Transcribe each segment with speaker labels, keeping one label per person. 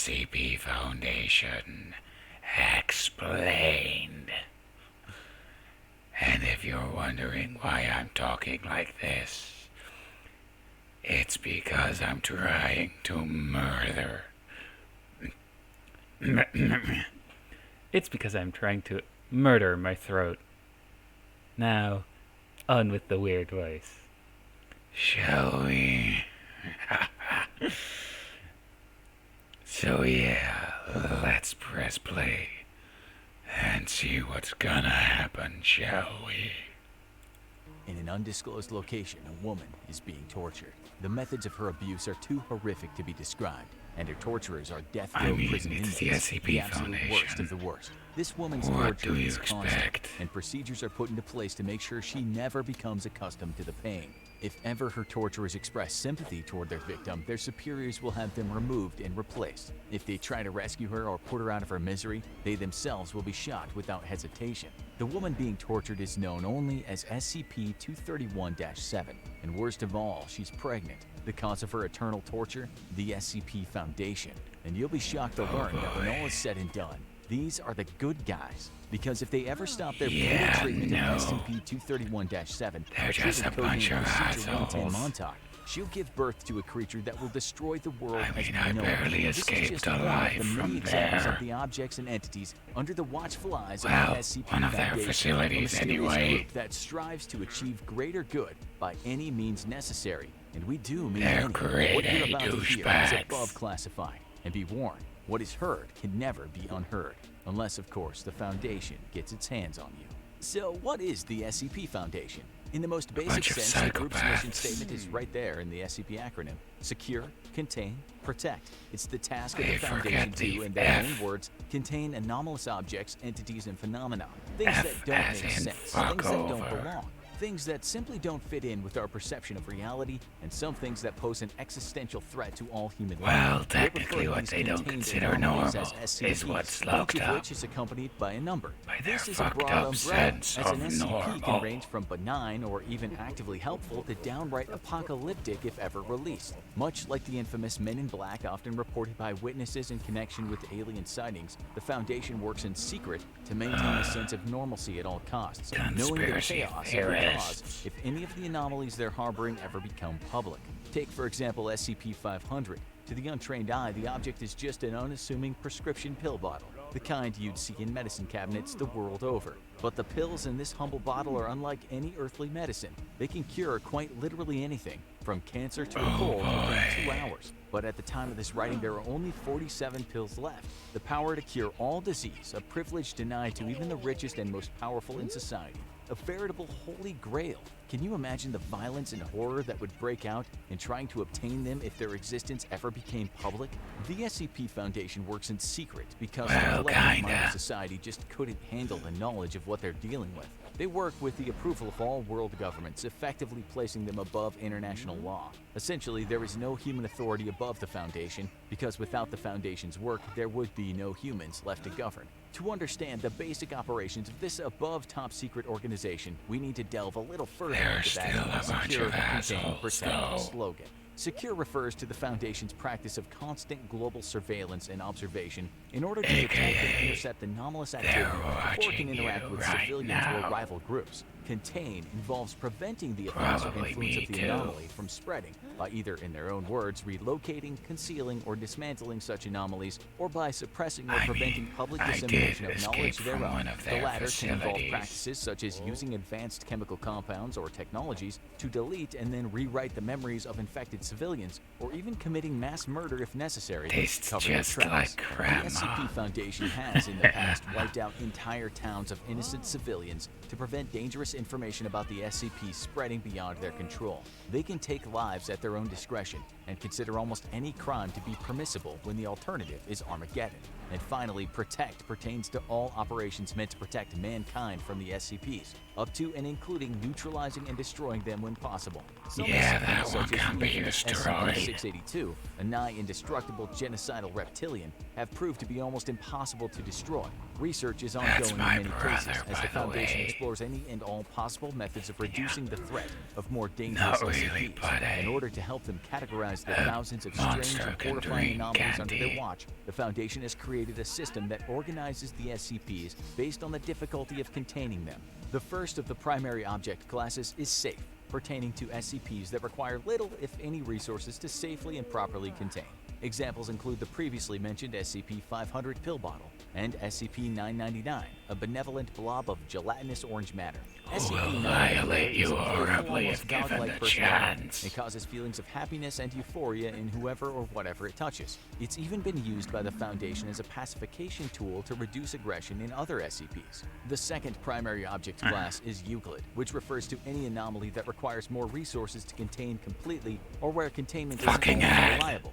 Speaker 1: SCP Foundation explained. And if you're wondering why I'm talking like this, it's because I'm trying to murder.
Speaker 2: It's because I'm trying to murder my throat. Now, on with the weird voice.
Speaker 1: Shall we? So yeah, let's press play and see what's gonna happen, shall we?
Speaker 3: In an undisclosed location, a woman is being tortured. The methods of her abuse are too horrific to be described, and her torturers are death row prison
Speaker 1: it's
Speaker 3: inmates,
Speaker 1: the SCP
Speaker 3: absolute worst
Speaker 1: Foundation.
Speaker 3: of the worst. This woman's
Speaker 1: What
Speaker 3: torture
Speaker 1: do you
Speaker 3: is constant,
Speaker 1: expect?
Speaker 3: and procedures are put into place to make sure she never becomes accustomed to the pain. If ever her torturers express sympathy toward their victim, their superiors will have them removed and replaced. If they try to rescue her or put her out of her misery, they themselves will be shot without hesitation. The woman being tortured is known only as SCP-231-7, and worst of all, she's pregnant. The cause of her eternal torture? The SCP Foundation. And you'll be shocked to learn that when all is said and done, these are the good guys. Because if they ever stop their brutal treatment of SCP-231-7,
Speaker 1: They're just a bunch of assholes.
Speaker 3: Montauk, she'll give birth to a creature that will destroy the world as we
Speaker 1: I
Speaker 3: know it.
Speaker 1: barely
Speaker 3: This is
Speaker 1: escaped
Speaker 3: just one of
Speaker 1: alive
Speaker 3: the many
Speaker 1: from
Speaker 3: examples
Speaker 1: there.
Speaker 3: of the objects and entities under the watchful eyes of
Speaker 1: Well,
Speaker 3: the SCP
Speaker 1: one of their
Speaker 3: Foundation,
Speaker 1: facilities
Speaker 3: a mysterious
Speaker 1: anyway.
Speaker 3: group that strives to achieve greater good by any means necessary. And we do mean
Speaker 1: They're
Speaker 3: any.
Speaker 1: grade
Speaker 3: What you're
Speaker 1: A
Speaker 3: about to hear is
Speaker 1: douchebags.
Speaker 3: above classified. And be warned, what is heard can never be unheard. Unless, of course, the Foundation gets its hands on you. So, what is the SCP Foundation? In the most basic
Speaker 1: bunch of
Speaker 3: sense, the group's mission
Speaker 1: psychopaths.
Speaker 3: statement is right there in the SCP acronym. Secure, contain, protect. It's the task of
Speaker 1: They
Speaker 3: the Foundation
Speaker 1: forget
Speaker 3: to,
Speaker 1: the
Speaker 3: in their
Speaker 1: F.
Speaker 3: own words, contain anomalous objects, entities, and phenomena. Things
Speaker 1: F
Speaker 3: that don't
Speaker 1: as
Speaker 3: make
Speaker 1: in
Speaker 3: sense,
Speaker 1: fuck
Speaker 3: things that don't
Speaker 1: over.
Speaker 3: belong. Things that simply don't fit in with our perception of reality, and some things that pose an existential threat to all human life.
Speaker 1: Well,
Speaker 3: They
Speaker 1: technically
Speaker 3: refer to
Speaker 1: what
Speaker 3: these
Speaker 1: they don't
Speaker 3: contained
Speaker 1: consider
Speaker 3: anomalies
Speaker 1: normal
Speaker 3: as
Speaker 1: is
Speaker 3: SCPs,
Speaker 1: what's
Speaker 3: each
Speaker 1: locked
Speaker 3: of
Speaker 1: up
Speaker 3: which is accompanied by a number.
Speaker 1: by their
Speaker 3: This is a
Speaker 1: fucked
Speaker 3: broad
Speaker 1: up
Speaker 3: umbrella,
Speaker 1: sense
Speaker 3: as an
Speaker 1: of
Speaker 3: SCP can
Speaker 1: normal.
Speaker 3: range from benign or even actively helpful to downright apocalyptic if ever released. Much like the infamous Men in Black often reported by witnesses in connection with alien sightings, the Foundation works in secret to maintain a sense of normalcy at all costs, knowing the
Speaker 1: Conspiracy
Speaker 3: chaos it would
Speaker 1: theorists.
Speaker 3: cause if any of the anomalies they're harboring ever become public. Take, for example, SCP-500. To the untrained eye, the object is just an unassuming prescription pill bottle, the kind you'd see in medicine cabinets the world over. But the pills in this humble bottle are unlike any earthly medicine. They can cure quite literally anything, from cancer to a cold within 2 hours. But at the time of this writing, there are only 47 pills left. The power to cure all disease, a privilege denied to even the richest and most powerful in society. A veritable holy grail. Can you imagine the violence and horror that would break out in trying to obtain them if their existence ever became public? The SCP Foundation works in secret because
Speaker 1: Well,
Speaker 3: the collective mind
Speaker 1: kinda.
Speaker 3: of society just couldn't handle the knowledge of what they're dealing with. They work with the approval of all world governments, effectively placing them above international law. Essentially, there is no human authority above the Foundation, because without the Foundation's work, there would be no humans left to govern. To understand the basic operations of this above top-secret organization, we need to delve a little further
Speaker 1: They're
Speaker 3: into that
Speaker 1: still a bunch
Speaker 3: secure,
Speaker 1: of
Speaker 3: contain,
Speaker 1: assholes,
Speaker 3: protect
Speaker 1: though.
Speaker 3: slogan. Secure refers to the Foundation's practice of constant global surveillance and observation in order to detect and intercept anomalous activity before it can
Speaker 1: watching
Speaker 3: interact
Speaker 1: you
Speaker 3: with
Speaker 1: right
Speaker 3: civilians
Speaker 1: now.
Speaker 3: or rival groups. Contain involves preventing the effects or
Speaker 1: Probably
Speaker 3: influence
Speaker 1: me
Speaker 3: of the
Speaker 1: too.
Speaker 3: anomaly from spreading by either, in their own words, relocating, concealing, or dismantling such anomalies, or by suppressing or
Speaker 1: I
Speaker 3: preventing
Speaker 1: mean,
Speaker 3: public
Speaker 1: I
Speaker 3: dissemination
Speaker 1: did
Speaker 3: of
Speaker 1: escape
Speaker 3: knowledge
Speaker 1: from
Speaker 3: thereof.
Speaker 1: one of
Speaker 3: The
Speaker 1: their
Speaker 3: latter can involve
Speaker 1: facilities.
Speaker 3: practices such as using advanced chemical compounds or technologies to delete and then rewrite the memories of infected civilians, or even committing mass murder if necessary.
Speaker 1: Tastes
Speaker 3: to cover their
Speaker 1: just
Speaker 3: tracks.
Speaker 1: like
Speaker 3: The
Speaker 1: grandma.
Speaker 3: SCP Foundation has in the past wiped out entire towns of innocent civilians to prevent dangerous information about the SCP spreading beyond their control. They can take lives at their own discretion and consider almost any crime to be permissible when the alternative is Armageddon. And finally, protect pertains to all operations meant to protect mankind from the SCPs. up to and including neutralizing and destroying them when possible. Some
Speaker 1: Yeah,
Speaker 3: SCPs,
Speaker 1: that one
Speaker 3: such as
Speaker 1: can be
Speaker 3: the
Speaker 1: destroyed.
Speaker 3: SCP-682, a nigh-indestructible genocidal reptilian, have proved to be almost impossible to destroy. Research is
Speaker 1: That's
Speaker 3: ongoing
Speaker 1: my
Speaker 3: in many cases,
Speaker 1: brother,
Speaker 3: as
Speaker 1: by
Speaker 3: the
Speaker 1: the
Speaker 3: Foundation
Speaker 1: way.
Speaker 3: explores any and all possible methods of reducing the threat of more dangerous
Speaker 1: Not really,
Speaker 3: SCPs.
Speaker 1: buddy.
Speaker 3: In order to help them categorize the
Speaker 1: A
Speaker 3: thousands of strange
Speaker 1: monster
Speaker 3: and
Speaker 1: can
Speaker 3: horrifying
Speaker 1: drink
Speaker 3: anomalies under their
Speaker 1: candy.
Speaker 3: watch, the Foundation has created a system that organizes the SCPs based on the difficulty of containing them. The first of the primary object classes is Safe, pertaining to SCPs that require little, if any, resources to safely and properly contain. Examples include the previously mentioned SCP-500 pill bottle and SCP-999, a benevolent blob of gelatinous orange matter.
Speaker 1: Who will violate you horribly if given the chance?
Speaker 3: It causes feelings of happiness and euphoria in whoever or whatever it touches. It's even been used by the Foundation as a pacification tool to reduce aggression in other SCPs. The second primary object class is Euclid, which refers to any anomaly that requires more resources to contain completely or where containment is
Speaker 1: Fucking
Speaker 3: almost
Speaker 1: heck.
Speaker 3: reliable.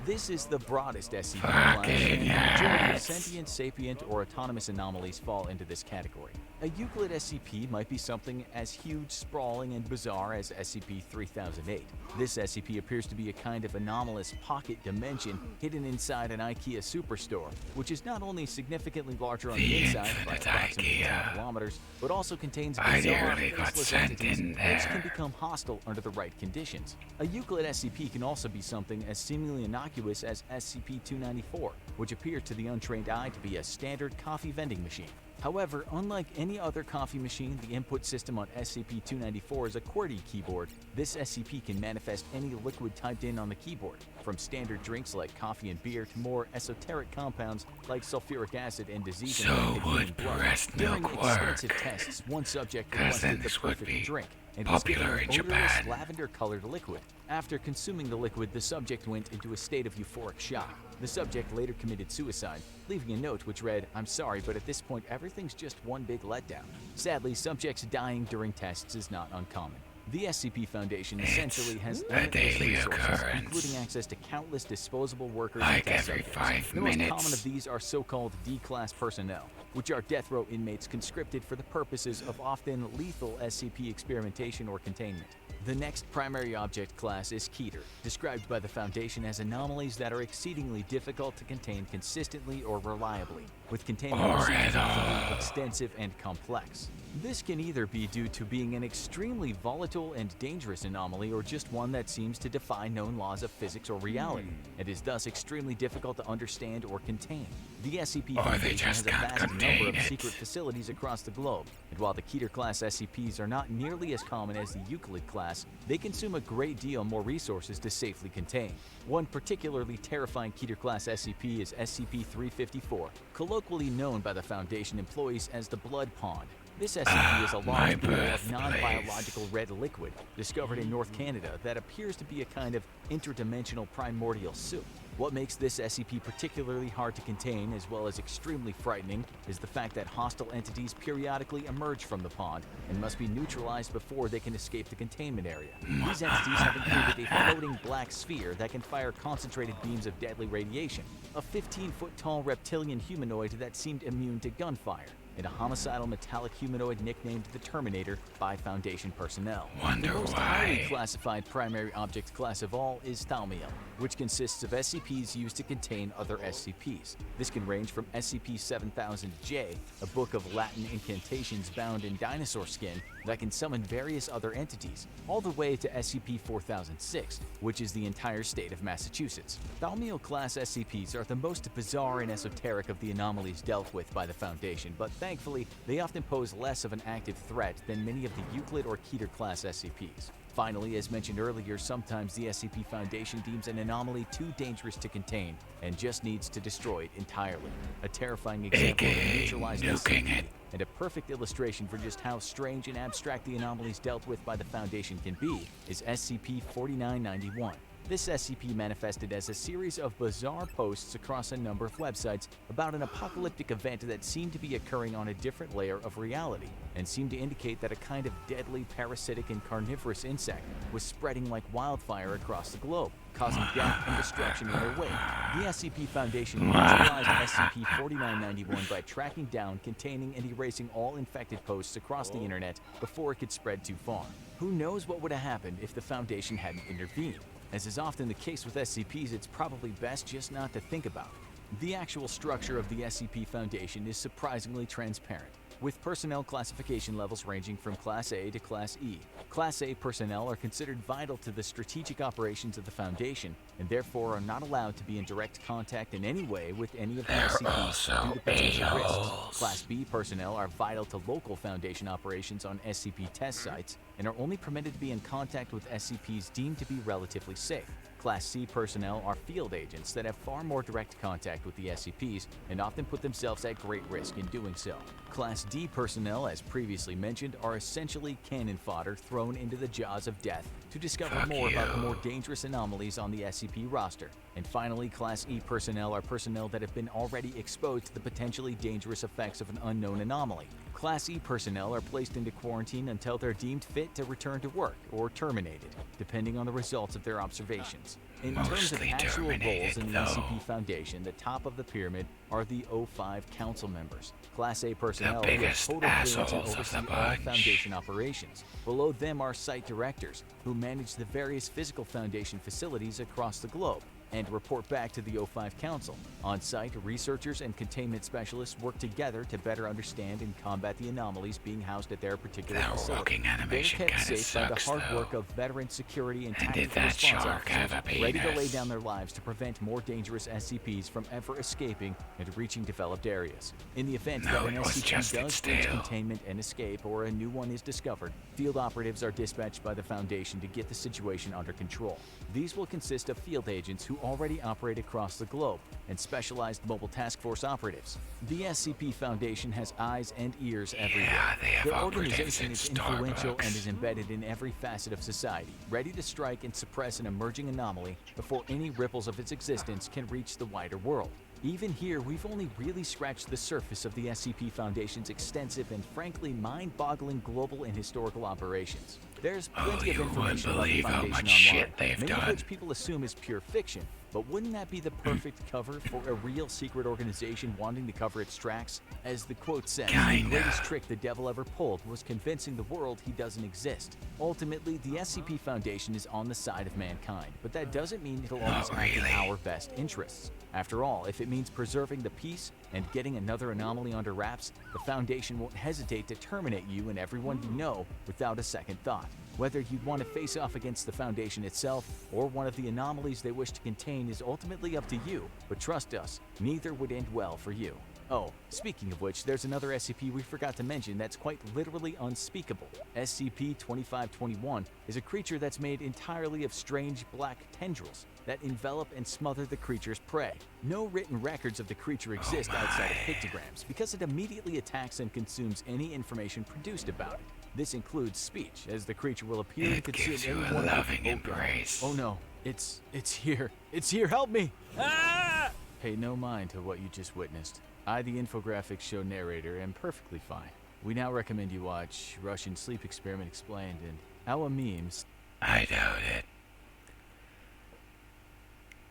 Speaker 3: This is the broadest SCP class,
Speaker 1: Fucking
Speaker 3: and the majority of
Speaker 1: heck.
Speaker 3: sentient, sapient, or autonomous anomalies fall into this category. A Euclid SCP might be something as huge, sprawling, and bizarre as SCP-3008. This SCP appears to be a kind of anomalous pocket dimension hidden inside an IKEA superstore, which is not only significantly larger on the
Speaker 1: The
Speaker 3: inside by
Speaker 1: infinite
Speaker 3: approximately 10
Speaker 1: IKEA.
Speaker 3: kilometers, but also contains
Speaker 1: I
Speaker 3: bizarre,
Speaker 1: nearly got
Speaker 3: faceless
Speaker 1: sent
Speaker 3: entities
Speaker 1: in
Speaker 3: which can
Speaker 1: there.
Speaker 3: become hostile under the right conditions. A Euclid SCP can also be something as seemingly innocuous as SCP-294, which appears to the untrained eye to be a standard coffee vending machine. However, unlike any other coffee machine, the input system on SCP-294 is a QWERTY keyboard. This SCP can manifest any liquid typed in on the keyboard, from standard drinks like coffee and beer to more esoteric compounds like sulfuric acid and disease.
Speaker 1: So would breast
Speaker 3: During
Speaker 1: milk
Speaker 3: extensive
Speaker 1: work?
Speaker 3: tests, one subject
Speaker 1: 'Cause then
Speaker 3: requested the
Speaker 1: this would
Speaker 3: perfect
Speaker 1: be
Speaker 3: drink and was given
Speaker 1: popular
Speaker 3: an
Speaker 1: in
Speaker 3: odorless
Speaker 1: Japan.
Speaker 3: lavender-colored liquid. After consuming the liquid, the subject went into a state of euphoric shock. The subject later committed suicide, leaving a note which read, "I'm sorry, but at this point everything's just one big letdown." Sadly, subjects dying during tests is not uncommon. The SCP Foundation essentially has
Speaker 1: a
Speaker 3: limitless
Speaker 1: daily
Speaker 3: resources,
Speaker 1: occurrence.
Speaker 3: including access to countless disposable workers
Speaker 1: Like
Speaker 3: and test
Speaker 1: every
Speaker 3: subjects.
Speaker 1: 5
Speaker 3: The most
Speaker 1: minutes.
Speaker 3: common of these are so-called D-class personnel, which are death row inmates conscripted for the purposes of often lethal SCP experimentation or containment. The next primary object class is Keter, described by the Foundation as anomalies that are exceedingly difficult to contain consistently or reliably, with containment
Speaker 1: Or
Speaker 3: procedures
Speaker 1: at
Speaker 3: often
Speaker 1: all.
Speaker 3: extensive and complex. This can either be due to being an extremely volatile and dangerous anomaly or just one that seems to defy known laws of physics or reality, and is thus extremely difficult to understand or contain. The SCP
Speaker 1: Or they
Speaker 3: Foundation has
Speaker 1: just
Speaker 3: a
Speaker 1: can't
Speaker 3: vast number
Speaker 1: contain
Speaker 3: of
Speaker 1: it.
Speaker 3: secret facilities across the globe, and while the Keter-class SCPs are not nearly as common as the Euclid class, they consume a great deal more resources to safely contain. One particularly terrifying Keter-class SCP is SCP-354, colloquially known by the Foundation employees as the Blood Pond. This SCP is a
Speaker 1: my
Speaker 3: large pool of
Speaker 1: birthplace.
Speaker 3: non-biological red liquid discovered in North Canada that appears to be a kind of interdimensional primordial soup. What makes this SCP particularly hard to contain, as well as extremely frightening, is the fact that hostile entities periodically emerge from the pond and must be neutralized before they can escape the containment area. These entities have included a floating black sphere that can fire concentrated beams of deadly radiation, a 15-foot tall reptilian humanoid that seemed immune to gunfire, and a homicidal metallic humanoid nicknamed the Terminator by Foundation personnel.
Speaker 1: Wonder
Speaker 3: The most highly
Speaker 1: why.
Speaker 3: classified primary object class of all is Thaumiel, which consists of SCPs used to contain other SCPs. This can range from SCP-7000-J, a book of Latin incantations bound in dinosaur skin that can summon various other entities, all the way to SCP-4006, which is the entire state of Massachusetts. Thaumiel-class SCPs are the most bizarre and esoteric of the anomalies dealt with by the Foundation, but thankfully, they often pose less of an active threat than many of the Euclid or Keter-class SCPs. Finally, as mentioned earlier, sometimes the SCP Foundation deems an anomaly too dangerous to contain and just needs to destroy it entirely. A terrifying example of a
Speaker 1: AKA
Speaker 3: neutralized
Speaker 1: nuking
Speaker 3: SCP,
Speaker 1: it.
Speaker 3: and a perfect illustration for just how strange and abstract the anomalies dealt with by the Foundation can be, is SCP-4991. This SCP manifested as a series of bizarre posts across a number of websites about an apocalyptic event that seemed to be occurring on a different layer of reality, and seemed to indicate that a kind of deadly parasitic and carnivorous insect was spreading like wildfire across the globe, causing death and destruction in their wake. The SCP Foundation neutralized SCP-4991 by tracking down, containing, and erasing all infected posts across the internet before it could spread too far. Who knows what would have happened if the Foundation hadn't intervened? As is often the case with SCPs, it's probably best just not to think about it. The actual structure of the SCP Foundation is surprisingly transparent, with personnel classification levels ranging from Class A to Class E. Class A personnel are considered vital to the strategic operations of the Foundation, and therefore are not allowed to be in direct contact in any way with any of the SCPs due to potential risks. Class B personnel are vital to local Foundation operations on SCP test sites, and are only permitted to be in contact with SCPs deemed to be relatively safe. Class C personnel are field agents that have far more direct contact with the SCPs and often put themselves at great risk in doing so. Class D personnel, as previously mentioned, are essentially cannon fodder thrown into the jaws of death to discover more about the more dangerous anomalies on the SCP roster. And finally, Class E personnel are personnel that have been already exposed to the potentially dangerous effects of an unknown anomaly. Class E personnel are placed into quarantine until they're deemed fit to return to work or terminated, depending on the results of their observations. In terms of actual roles in the SCP Foundation, the top of the pyramid are the O5 Council members, Class A personnel who have total clearance and oversee all Foundation operations. Below them are Site Directors, who manage the various physical Foundation facilities across the globe and report back to the O5 Council. On-site, researchers and containment specialists work together to better understand and combat the anomalies being housed at their particular facility. They're kept safe by the hard work of veteran security and tactical response officers, ready to lay down their lives to prevent more dangerous SCPs from ever escaping and reaching developed areas. In the event that an SCP does breach containment and escape, or a new one is discovered, field operatives are dispatched by the Foundation to get the situation under control. These will consist of field agents who already operate across the globe, and specialized mobile task force operatives. The SCP Foundation has eyes and ears everywhere. Their organization is influential and is embedded in every facet of society, ready to strike and suppress an emerging anomaly before any ripples of its existence can reach the wider world. Even here, we've only really scratched the surface of the SCP Foundation's extensive and frankly mind-boggling global and historical operations. There's plenty of information about the Foundation online, many of which people assume is pure fiction, but wouldn't that be the perfect cover for a real secret organization wanting to cover its tracks? As the quote says, the greatest trick the devil ever pulled was convincing the world he doesn't exist. Ultimately, the SCP Foundation is on the side of mankind, but that doesn't mean it'll always act in our best interests. After all, if it means preserving the peace and getting another anomaly under wraps, the Foundation won't hesitate to terminate you and everyone you know without a second thought. Whether you'd want to face off against the Foundation itself or one of the anomalies they wish to contain is ultimately up to you, but trust us, neither would end well for you. Oh, speaking of which, there's another SCP we forgot to mention that's quite literally unspeakable. SCP-2521 is a creature that's made entirely of strange black tendrils that envelop and smother the creature's prey. No written records of the creature exist outside of pictograms, because it immediately attacks and consumes any information produced about it. This includes speech, as the creature will appear to consume any one of
Speaker 1: embrace.
Speaker 3: Oh no, it's here. It's here, help me! Ah! Pay no mind to what you just witnessed. I, the Infographics Show narrator, am perfectly fine. We now recommend you watch Russian Sleep Experiment Explained and our memes.
Speaker 1: I doubt it.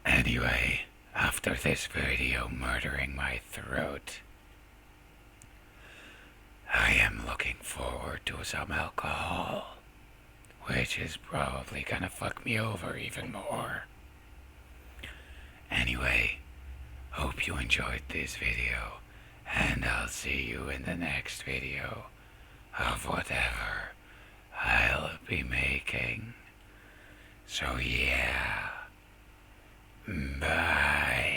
Speaker 1: Anyway, after this video murdering my throat, I am looking forward to some alcohol, which is probably gonna fuck me over even more. Anyway, hope you enjoyed this video, and I'll see you in the next video of whatever I'll be making. So yeah, bye.